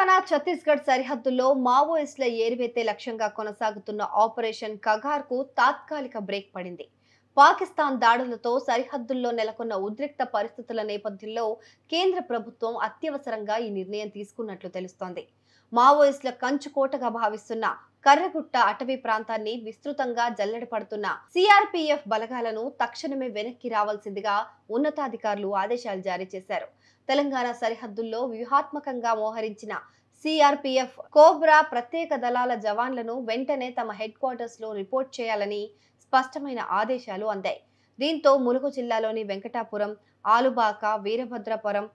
తెలంగాణ ఛత్తీస్గఢ్ సరిహద్దుల్లో మావోయిస్టుల ఏరివేతే లక్ష్యంగా కొనసాగుతున్న ఆపరేషన్ కగార్కు తాత్కాలిక బ్రేక్ పడింది. పాకిస్తాన్ దాడులతో సరిహద్దుల్లో నెలకొన్న ఉద్రిక్త పరిస్థితుల నేపథ్యంలో కేంద్ర ప్రభుత్వం అత్యవసరంగా ఈ నిర్ణయం తీసుకున్నట్లు తెలుస్తోంది. మావోయిస్టుల కంచుకోటగా భావిస్తున్న కర్రగుట్ట అటవీ ప్రాంతాన్ని విస్తృతంగా జల్లెడపడుతున్న సిఆర్పీఎఫ్ బలగాలను తక్షణమే వెనక్కి రావాల్సిందిగా ఉన్నతాధికారులు ఆదేశాలు జారీ చేశారు. తెలంగాణ సరిహద్దుల్లో వ్యూహాత్మకంగా మోహరించిన సిఆర్పీఎఫ్ కోబ్రా ప్రత్యేక దళాల జవాన్లను వెంటనే తమ హెడ్ క్వార్టర్స్ లో రిపోర్ట్ చేయాలని స్పష్టమైన ఆదేశాలు అందాయి. దీంతో ములుగు జిల్లాలోని వెంకటాపురం, ఆలుబాక, వీరభద్రపురం,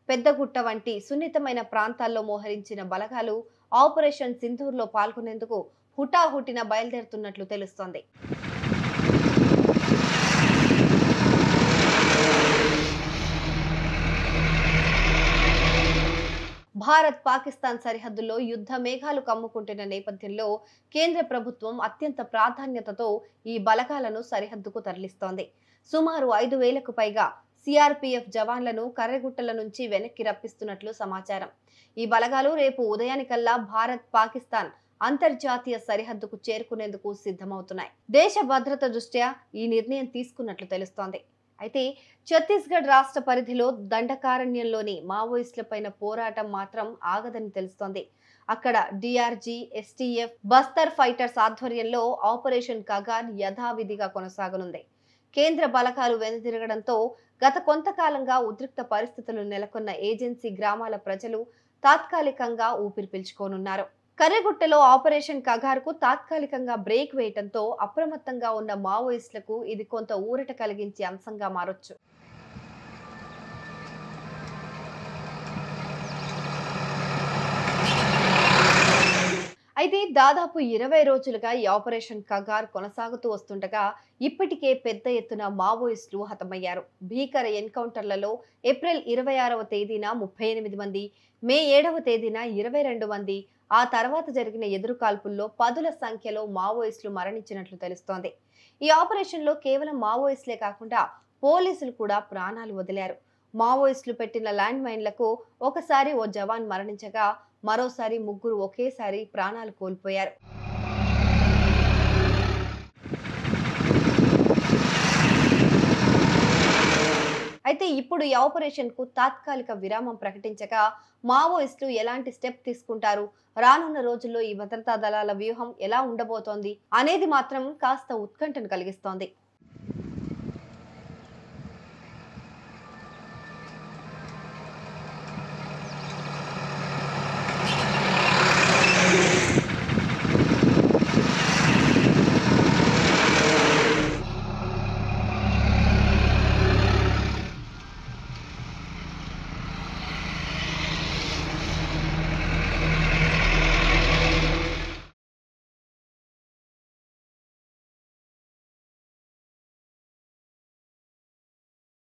పెద్దగుట్ట వంటి సున్నితమైన ప్రాంతాల్లో మోహరించిన బలగాలు ఆపరేషన్ సింధూర్లో పాల్గొనేందుకు హుటాహుటిన బయలుదేరుతున్నట్లు తెలుస్తోంది. భారత్ పాకిస్తాన్ సరిహద్దుల్లో యుద్ధ మేఘాలు కమ్ముకుంటున్న నేపథ్యంలో కేంద్ర ప్రభుత్వం అత్యంత ప్రాధాన్యతతో ఈ బలగాలను సరిహద్దుకు తరలిస్తోంది. సుమారు 5,000కు పైగా సిఆర్పీఎఫ్ జవాన్లను కర్రెగుట్టల నుంచి వెనక్కి రప్పిస్తున్నట్లు సమాచారం. ఈ బలగాలు రేపు ఉదయానికల్లా భారత్ పాకిస్తాన్ అంతర్జాతీయ సరిహద్దుకు చేరుకునేందుకు సిద్ధమవుతున్నాయి. దేశ భద్రత దృష్ట్యా ఈ నిర్ణయం తీసుకున్నట్లు తెలుస్తోంది. అయితే ఛత్తీస్గఢ్ రాష్ట్ర పరిధిలో దండకారణ్యంలోని మావోయిస్టులపైన పోరాటం మాత్రం ఆగదని తెలుస్తోంది. అక్కడ డిఆర్జీ, ఎస్టీఎఫ్, బస్తర్ ఫైటర్స్ ఆధ్వర్యంలో ఆపరేషన్ కగార్ యథావిధిగా కొనసాగనుంది. కేంద్ర బలగాలు వెనుదిరగడంతో గత కొంతకాలంగా ఉద్రిక్త పరిస్థితులు నెలకొన్న ఏజెన్సీ గ్రామాల ప్రజలు తాత్కాలికంగా ఊపిరి పీల్చుకోనున్నారు. కర్రెగుట్టలో ఆపరేషన్ కగార్కు తాత్కాలికంగా బ్రేక్ వేయడంతో అప్రమత్తంగా ఉన్న మావోయిస్టులకు ఇది కొంత ఊరట కలిగించే అంశంగా మారొచ్చు. అయితే దాదాపు 20 రోజులుగా ఈ ఆపరేషన్ కగార్ కొనసాగుతూ వస్తుండగా ఇప్పటికే పెద్ద ఎత్తున మావోయిస్టులు హతమయ్యారు. భీకర ఎన్కౌంటర్లలో ఏప్రిల్ 26వ తేదీన 38 మంది, మే 7వ తేదీన 22 మంది, ఆ తర్వాత జరిగిన ఎదురుకాల్పుల్లో పదుల సంఖ్యలో మావోయిస్టులు మరణించినట్లు తెలుస్తోంది. ఈ ఆపరేషన్లో కేవలం మావోయిస్టులే కాకుండా పోలీసులు కూడా ప్రాణాలు వదిలారు. మావోయిస్టులు పెట్టిన ల్యాండ్ మైన్లకు ఒకసారి ఓ జవాన్ మరణించగా మరోసారి ముగ్గురు ఒకేసారి ప్రాణాలు కోల్పోయారు. అయితే ఇప్పుడు ఈ ఆపరేషన్ కు తాత్కాలిక విరామం ప్రకటించగా మావోయిస్టులు ఎలాంటి స్టెప్ తీసుకుంటారు, రానున్న రోజుల్లో ఈ భద్రతా దళాల వ్యూహం ఎలా ఉండబోతోంది అనేది మాత్రం కాస్త ఉత్కంఠను కలిగిస్తోంది.